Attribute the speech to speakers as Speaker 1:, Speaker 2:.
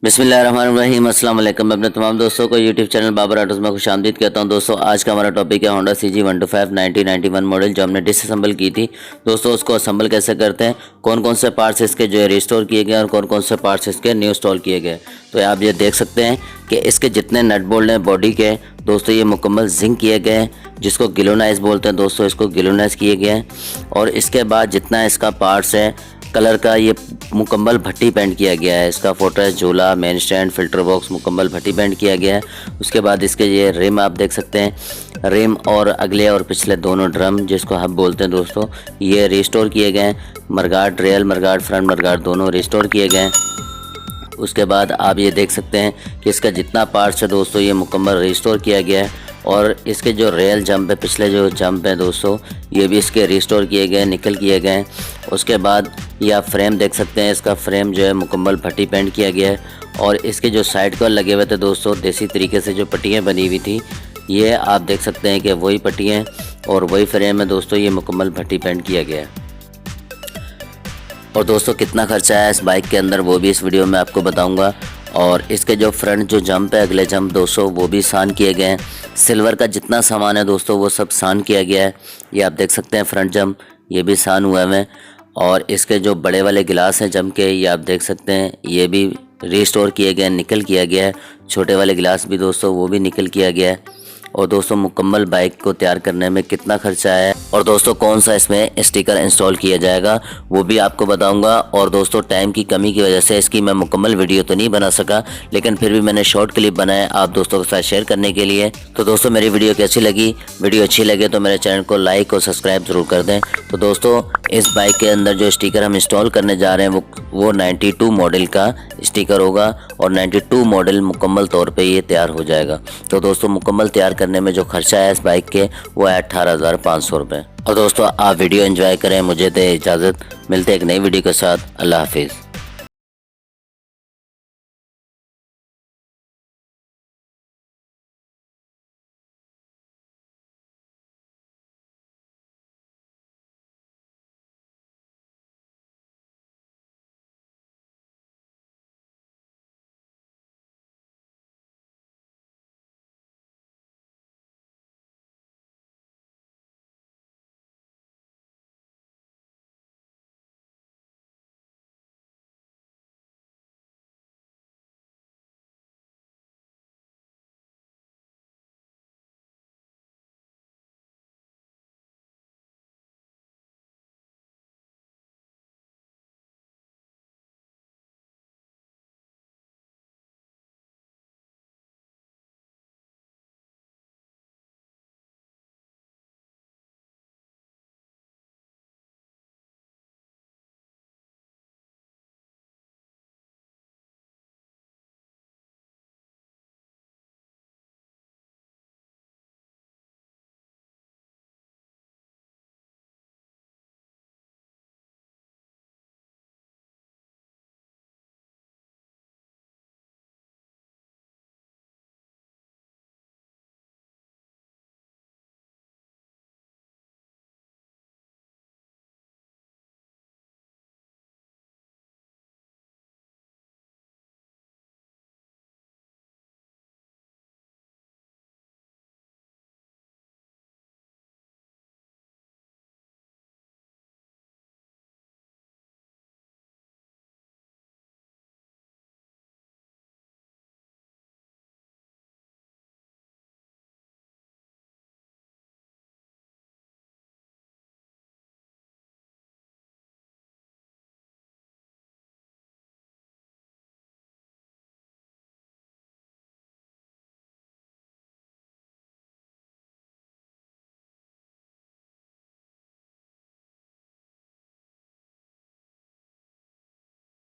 Speaker 1: बिस्मिल्लाहिर्रहमानिर्रहीम अस्सलाम वालेकुम। मैं अपने तमाम दोस्तों को यूट्यूब चैनल बाबर ऑटोज़ में खुशामदीद कहता हूं। दोस्तों आज का हमारा टॉपिक है होंडा CG 125 1991 मॉडल जो हमने डिसअसेंबल की थी। दोस्तों उसको असेंबल कैसे करते हैं, कौन कौन से पार्ट्स इसके जो है रिस्टोर किए गए और कौन कौन से पार्ट्स इसके न्यू इंस्टॉल किए गए। तो आप ये देख सकते हैं कि इसके जितने नट बोल्ट हैं बॉडी के दोस्तों ये मुकम्मल जिंक किए गए हैं, जिसको गिलोनाइज बोलते हैं दोस्तों, इसको गिलोनाइज किए गए हैं। और इसके बाद जितना इसका पार्ट्स है कलर का ये मुकम्मल भट्टी पेंट किया गया है। इसका फोटस, झूला, मेन स्टैंड, फिल्टर बॉक्स मुकम्मल भट्टी पेंट किया गया है। उसके बाद इसके ये रिम आप देख सकते हैं, रिम और अगले और पिछले दोनों ड्रम जिसको हब बोलते हैं दोस्तों ये रिस्टोर किए गए हैं। मरगार्ड, रियल मरगार्ड, फ्रंट मरगार्ड दोनों रिस्टोर किए गए हैं। उसके बाद आप ये देख सकते हैं कि इसका जितना पार्ट्स है दोस्तों ये मुकम्मल रिस्टोर किया गया है। और इसके जो रेल जंप है, पिछले जो जंप है दोस्तों ये भी इसके रिस्टोर किए गए, निकल किए गए हैं। उसके बाद ये आप फ्रेम देख सकते हैं, इसका फ्रेम जो है मुकम्मल भट्टी पेंट किया गया है। और इसके जो साइड कवर लगे हुए थे दोस्तों देसी तरीके से जो पट्टियाँ बनी हुई थी ये आप देख सकते हैं कि वही पट्टियाँ और वही फ्रेम है दोस्तों, ये मुकम्मल भट्टी पेंट किया गया है। और दोस्तों कितना खर्चा है इस बाइक के अंदर वो भी इस वीडियो में आपको बताऊंगा। और इसके जो फ्रंट जो जंप है, अगले जंप दोस्तों वो भी सान किए गए हैं। सिल्वर का जितना सामान है दोस्तों वो सब सान किया गया है। ये आप देख सकते हैं फ्रंट जंप ये भी सान हुए हैं। और इसके जो बड़े वाले गिलास हैं जंप के ये आप देख सकते हैं ये भी रिस्टोर किए गए, निकल किया गया है। छोटे वाले गिलास भी दोस्तों वो भी निकल किया गया है। और दोस्तों मुकम्मल बाइक को तैयार करने में कितना खर्चा है और दोस्तों कौन सा इसमें स्टिकर इंस्टॉल किया जाएगा वो भी आपको बताऊंगा। और दोस्तों टाइम की कमी की वजह से इसकी मैं मुकम्मल वीडियो तो नहीं बना सका, लेकिन फिर भी मैंने शॉर्ट क्लिप बनाया आप दोस्तों के साथ शेयर करने के लिए। तो दोस्तों मेरी वीडियो कैसी लगी, वीडियो अच्छी लगे तो मेरे चैनल को लाइक और सब्सक्राइब ज़रूर कर दें। तो दोस्तों इस बाइक के अंदर जो स्टिकर हम इंस्टॉल करने जा रहे हैं वो 92 मॉडल का स्टिकर होगा और 92 मॉडल मुकम्मल तौर पे ये तैयार हो जाएगा। तो दोस्तों मुकम्मल तैयार करने में जो खर्चा है इस बाइक के वो है 18,500 रुपये। और दोस्तों आप वीडियो एंजॉय करें, मुझे दे इजाज़त, मिलते हैं एक नई वीडियो के साथ। अल्लाह हाफिज़।